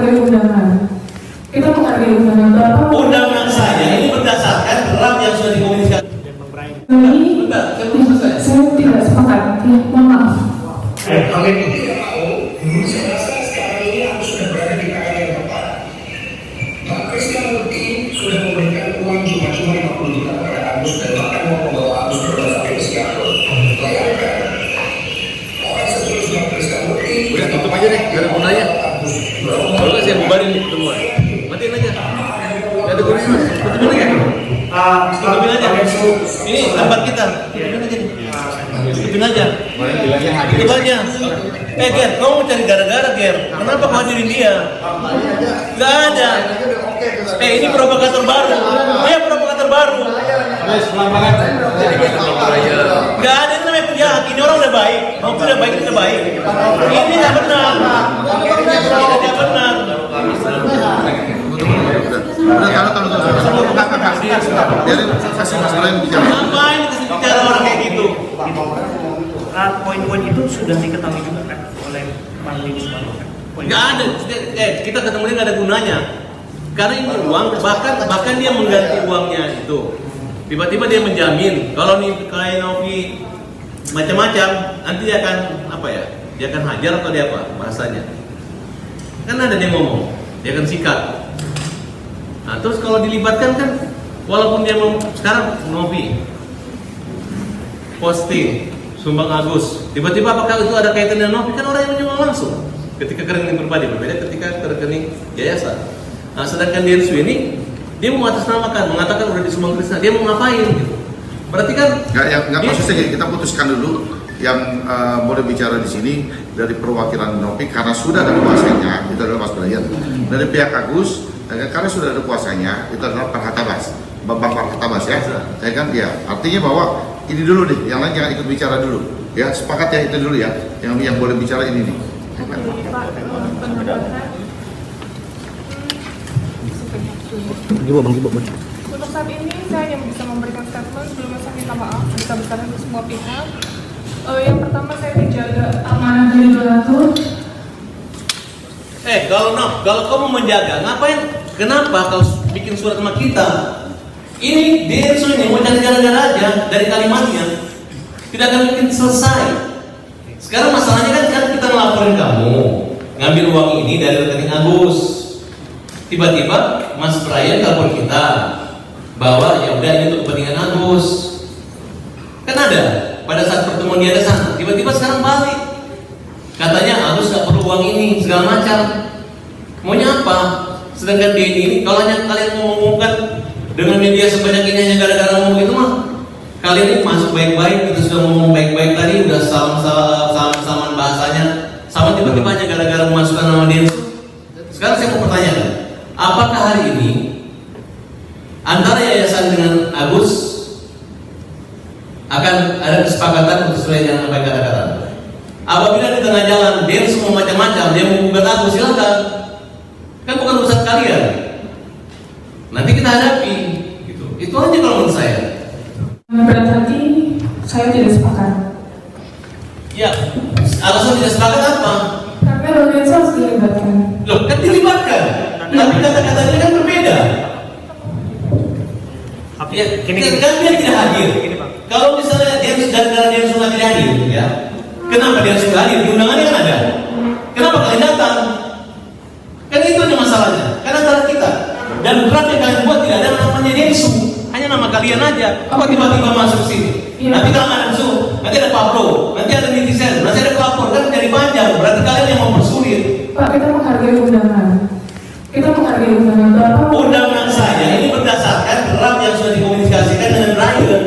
menghargai undangan. Kita menghargai undangan Bapak. Undangan saya ini berdasarkan draft yang sudah dikomunikasikan. Ini Bentar, saya tidak sepakat. Ya, mohon maaf. Saya rasa sekarang ini aku sudah berada di tangan yang tepat. Pak Krisna Murti sudah memberikan uang cuma-cuma 50 juta kepada Agus dan bahkan mau membawa Agus ke rumah sakit Singapura. Bayangkan, orang setulus Pak Krisna Murti. Udah tutup aja deh, gak ada gunanya. Kalau nggak saya bubarin semua. Matiin aja. Gak ada gunanya mas. Tutupin aja. Tutupin aja. Ini tempat kita. Tutupin aja. Tutupin aja. Tutup aja. Ger, kamu mau cari gara-gara Ger? Kenapa kau hadirin dia? Gak ada. Ini provokator baru. Dia provokator baru. Gak ada yang namanya penjahat. Ini orang udah baik. Mau udah baik, udah baik. Ini gak benar. Ini gak benar. Jadi kasih Mas Brian bicara. Ngapain kasih bicara orang kayak gitu? Poin-poin itu sudah diketahui juga kan oleh Pak Linis kan? Gak ada. Kita ketemu dia gak ada gunanya. Karena ini uang, bahkan dia mengganti uangnya itu. Tiba-tiba dia menjamin kalau nih kayak Novi macam-macam, nanti dia akan apa ya? Dia akan hajar atau dia apa bahasanya? Kan ada dia ngomong, dia akan sikat. Nah terus kalau dilibatkan kan, walaupun dia mau sekarang Novi posting sumbang Agus, tiba-tiba apakah itu ada kaitan dengan Novi? Kan orang yang menyumbang langsung. Ketika ke rekening pribadi berbeda ketika ke rekening yayasan. Nah sedangkan Densu ini dia mengatasnamakan, mengatakan udah disumbang Krisna, dia mau ngapain gitu. Berarti kan Nggak maksudnya gini, kita putuskan dulu yang boleh bicara di sini dari perwakilan Novi karena sudah ada kuasanya, itu adalah Mas Brian. Dari pihak Agus, karena sudah ada kuasanya, itu adalah Parhatabas, Bambang Parhatabas ya. Saya kan ya, artinya bahwa ini dulu deh, yang lain jangan ikut bicara dulu. Ya, sepakat ya itu dulu ya. Yang boleh bicara ini nih. Untuk saat ini saya hanya bisa memberikan statement. Sebelumnya saya minta maaf sebesar-besarnya untuk semua pihak. Yang pertama saya dijaga amanah dari donatur. kalau kamu menjaga, ngapain? Kenapa kau bikin surat sama kita? Ini Densu ini mau cari gara-gara aja dari kalimatnya. Tidak akan bikin selesai. Sekarang masalahnya kan kita ngelaporin kamu ngambil uang ini dari rekening Agus. Tiba-tiba Mas Brian telepon kita bahwa ya udah ini untuk kepentingan Agus. Kan ada pada saat pertemuan dia ada sana. Tiba-tiba sekarang balik. Katanya Agus nggak perlu uang ini segala macam. Maunya apa? Sedangkan dia ini kalau hanya kalian mau ngomongkan dengan media sebanyak ini hanya gara-gara ngomong itu mah kalian ini masuk baik-baik, kita sudah ngomong baik-baik tadi, udah salam-saman bahasanya, sama tiba-tiba hanya gara-gara memasukkan nama dia. Sekarang saya mau pertanyakan, apakah hari ini antara yayasan dengan Agus akan ada kesepakatan untuk sesuai dengan apa yang kata-kata? Apabila di tengah jalan dia semua macam-macam, dia mau gugat Agus, silakan. Kan bukan urusan kalian. Nanti kita hadapi, gitu. Itu aja kalau menurut saya. Berat hati, saya tidak sepakat. Ya, alasan tidak sepakat apa? Karena bagian saya harus dilibatkan. Loh, kan dilibatkan. Tapi kata-katanya kan berbeda. Ya, kan dia tidak hadir. Kalau misalnya dia gara-gara dia sudah tidak hadir, ya. Kenapa dia sudah hadir? Di undangannya kan ada. Kenapa kalian datang? Kan itu aja masalahnya. Karena antara kita dan draft yang kalian buat tidak ada namanya Densu, hanya nama kalian aja. Apa tiba-tiba masuk sini? Nanti kalau ada Densu, nanti ada Pablo, nanti ada netizen, nanti ada pelapor, kan jadi panjang. Berarti kalian yang mau bersulit. Pak, kita menghargai undangan. Kita menghargai undangan Bapak. Undangan saya ini berdasarkan draft yang sudah dikomunikasikan dengan Ryan.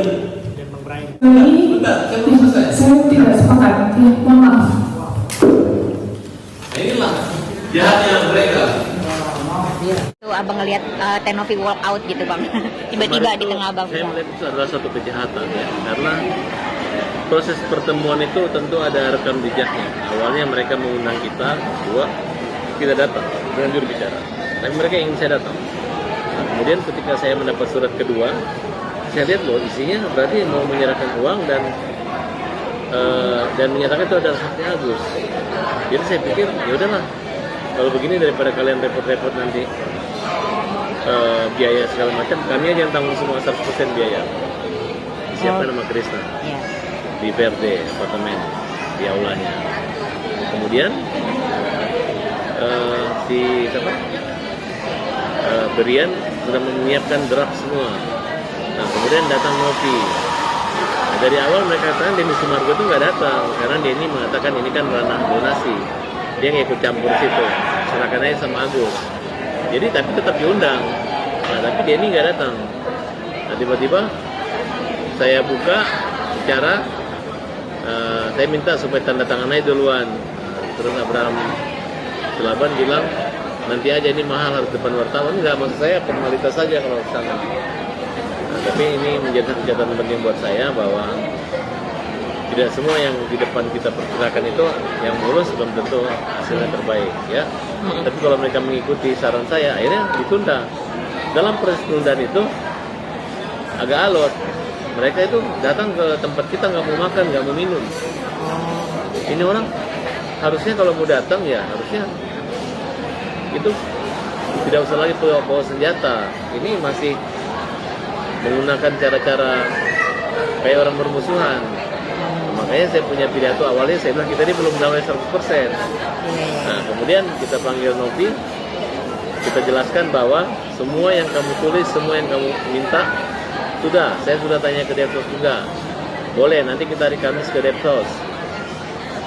Ini Bentar, saya tidak sepakat. Ya, mohon maaf. Nah, inilah jahatnya mereka. Tuh abang ngeliat Tenovi walk out gitu bang, tiba-tiba di tengah abang. Saya melihat itu adalah satu kejahatan ya, karena proses pertemuan itu tentu ada rekam jejaknya. Awalnya mereka mengundang kita, kita datang dengan juru bicara, tapi mereka ingin saya datang. Nah, kemudian ketika saya mendapat surat kedua, saya lihat loh isinya berarti mau menyerahkan uang dan menyatakan itu adalah haknya Agus. Jadi saya pikir ya udahlah, Kalau begini daripada kalian repot-repot nanti biaya segala macam, kami aja yang tanggung semua 100% biaya. Siapa nama Krisna Ya. di PRD apartemen di aulanya. Kemudian si siapa? Berian sudah menyiapkan draft semua. Nah kemudian datang Novi. Nah, dari awal mereka katakan Denny Sumargo itu nggak datang karena Denny mengatakan ini kan ranah donasi. Dia nggak ikut campur situ. Serahkan aja sama Agus. Jadi tapi tetap diundang. Nah, tapi Denny nggak datang. Nah tiba-tiba saya buka bicara, saya minta supaya tanda tangan aja duluan. Terus Abraham Selaban bilang nanti aja, ini mahal harus depan wartawan. Enggak, maksud saya formalitas saja kalau ke sana. Nah, tapi ini menjadi satu catatan penting buat saya bahwa tidak semua yang di depan kita perkirakan itu yang mulus belum tentu hasilnya terbaik ya. Tapi kalau mereka mengikuti saran saya, akhirnya ditunda. Dalam proses penundaan itu agak alot. Mereka itu datang ke tempat kita nggak mau makan, nggak mau minum. Ini orang harusnya kalau mau datang ya harusnya itu tidak usah lagi bawa senjata. Ini masih menggunakan cara-cara kayak orang bermusuhan. Makanya saya punya pidato awalnya saya bilang kita ini belum damai 100%. Nah kemudian kita panggil Novi, kita jelaskan bahwa semua yang kamu tulis, semua yang kamu minta sudah, saya sudah tanya ke Depsos juga. Boleh, nanti kita hari Kamis ke Depsos.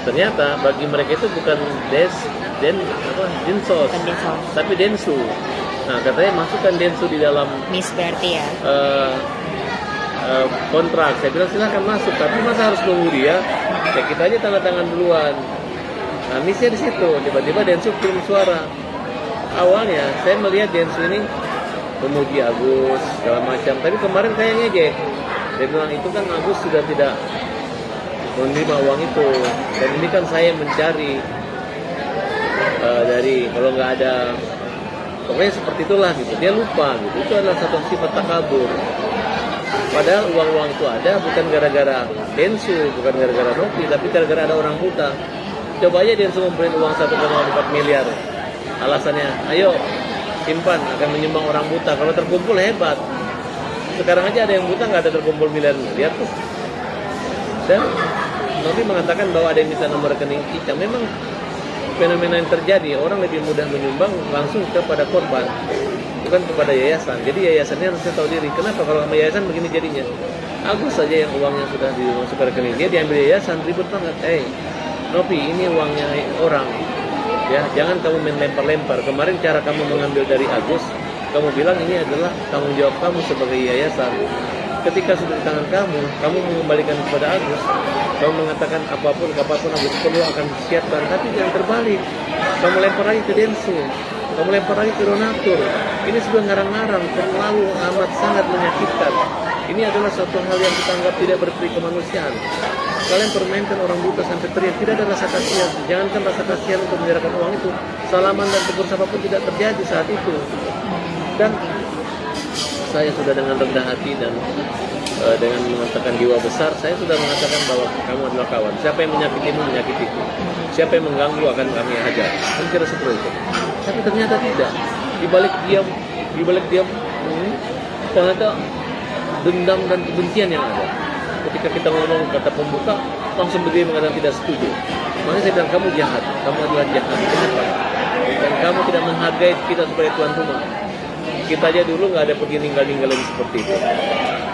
Ternyata bagi mereka itu bukan Dinsos, tapi Densu. Nah katanya masukkan Densu di dalam Miss berarti ya. Kontrak. Saya bilang silahkan masuk, tapi masa harus nunggu dia? Ya kita aja tanda tangan duluan. Nah missnya di situ. Tiba-tiba Densu kirim suara. Awalnya saya melihat Densu ini memuji Agus segala macam, tapi kemarin kayak ngejek. Dia bilang itu kan Agus sudah tidak menerima uang itu, dan ini kan saya mencari dari kalau nggak ada, pokoknya seperti itulah gitu. Dia lupa gitu. Itu adalah satu sifat takabur. Padahal uang-uang itu ada bukan gara-gara Densu, bukan gara-gara Novi, tapi gara-gara ada orang buta. Coba aja Densu memberi uang 1,4 miliar. Alasannya, ayo simpan, akan menyumbang orang buta. Kalau terkumpul hebat. Sekarang aja ada yang buta nggak ada terkumpul miliar tuh. Dan Novi mengatakan bahwa ada yang minta nomor rekening kita. Memang fenomena yang terjadi, orang lebih mudah menyumbang langsung kepada korban, bukan kepada yayasan. Jadi yayasannya harusnya tahu diri. Kenapa kalau sama yayasan begini jadinya? Agus saja yang uangnya sudah dimasuk ke rekening dia, diambil yayasan, ribut banget. Novi, ini uangnya orang. Ya, jangan kamu main lempar-lempar. Kemarin cara kamu mengambil dari Agus, kamu bilang ini adalah tanggung jawab kamu sebagai yayasan. Ketika sudah di tangan kamu mengembalikan kepada Agus. Kamu mengatakan apapun Agus perlu akan siapkan, tapi jangan terbalik. Kamu lempar lagi ke Densu, kamu lempar lagi ke donatur. Ini sudah ngarang-ngarang, terlalu amat sangat menyakitkan. Ini adalah suatu hal yang kita anggap tidak berperi kemanusiaan. Kalian permainkan orang buta sampai teriak, tidak ada rasa kasihan. Jangankan rasa kasihan untuk menyerahkan uang itu, salaman dan tegur sapa pun tidak terjadi saat itu. Dan saya sudah dengan rendah hati dan dengan mengatakan jiwa besar, saya sudah mengatakan bahwa kamu adalah kawan. Siapa yang menyakitimu, menyakitiku. Siapa yang mengganggu akan kami hajar. Kan kira seperti itu. Tapi ternyata tidak. Di balik diam, ternyata dendam dan kebencian yang ada. Ketika kita ngomong kata pembuka, langsung berdiri mengatakan tidak setuju. Makanya saya bilang kamu jahat, kamu adalah jahat. Kenapa? Dan kamu tidak menghargai kita sebagai tuan rumah. Kita aja dulu nggak ada pergi ninggalin seperti itu.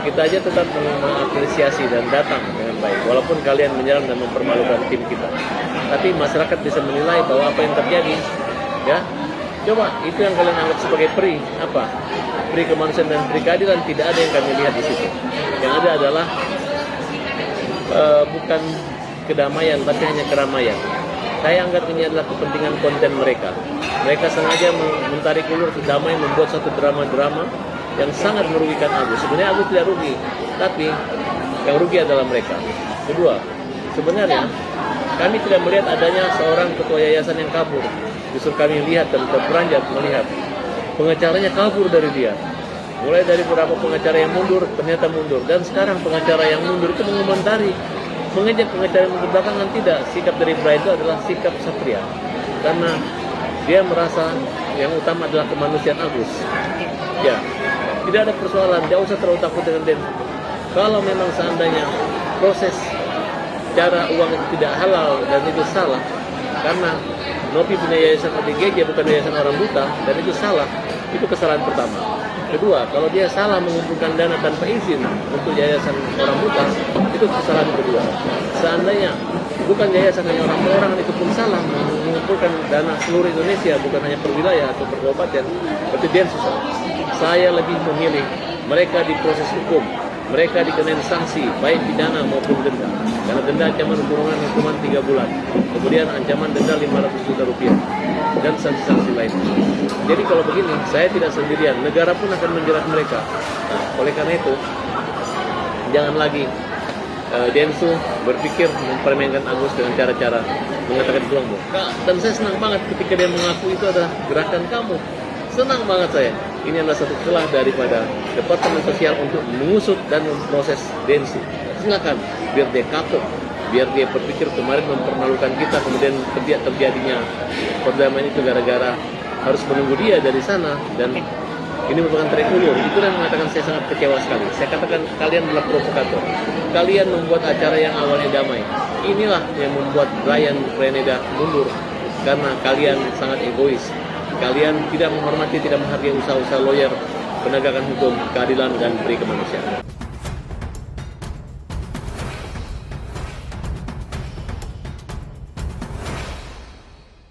Kita aja tetap mengapresiasi dan datang dengan baik. Walaupun kalian menyerang dan mempermalukan tim kita. Tapi masyarakat bisa menilai bahwa apa yang terjadi, ya. Coba, itu yang kalian anggap sebagai peri. Apa? Peri kemanusiaan dan peri keadilan, tidak ada yang kami lihat di situ. Yang ada adalah bukan kedamaian, tapi hanya keramaian. Saya anggap ini adalah kepentingan konten mereka. Mereka sengaja menarik ulur damai, membuat satu drama-drama yang sangat merugikan Agus. Sebenarnya Agus tidak rugi, tapi yang rugi adalah mereka. Kedua, sebenarnya kami tidak melihat adanya seorang ketua yayasan yang kabur. Justru kami lihat dan terperanjat melihat pengacaranya kabur dari dia. Mulai dari beberapa pengacara yang mundur, ternyata mundur. Dan sekarang pengacara yang mundur itu mengomentari, mengejek pengacara yang mundur belakangan. Tidak, sikap dari Bra itu adalah sikap satria. Karena dia merasa yang utama adalah kemanusiaan Agus. Ya, tidak ada persoalan, tidak usah terlalu takut dengan Densu. Kalau memang seandainya proses cara uang itu tidak halal dan itu salah, karena Nopi punya yayasan ODGJ bukan yayasan orang buta, dan itu salah, itu kesalahan pertama. Kedua, kalau dia salah mengumpulkan dana tanpa izin untuk yayasan orang buta, itu kesalahan kedua. Seandainya bukan yayasan hanya orang per orang, itu pun salah mengumpulkan dana seluruh Indonesia, bukan hanya per wilayah atau per kabupaten, berarti dia susah. Saya lebih memilih mereka diproses hukum, mereka dikenain sanksi baik pidana maupun denda. Karena denda ancaman kurungan hukuman 3 bulan, kemudian ancaman denda 500 juta rupiah dan sanksi-sanksi lain. Jadi kalau begini, saya tidak sendirian, negara pun akan menjerat mereka. Nah, oleh karena itu, jangan lagi Densu berpikir mempermainkan Agus dengan cara-cara mengatakan kelompok. Dan saya senang banget ketika dia mengaku itu adalah gerakan kamu. Senang banget saya. Ini adalah satu celah daripada Departemen Sosial untuk mengusut dan memproses Densu. Silakan, biar dia kapok, biar dia berpikir kemarin mempermalukan kita, kemudian terjadinya perdamaian itu gara-gara harus menunggu dia dari sana, dan ini merupakan tarik ulur. Itu yang mengatakan saya sangat kecewa sekali. Saya katakan kalian adalah provokator. Kalian membuat acara yang awalnya damai. Inilah yang membuat Brian Reneda mundur, karena kalian sangat egois. Kalian tidak menghormati, tidak menghargai usaha-usaha lawyer, penegakan hukum, keadilan, dan peri kemanusiaan.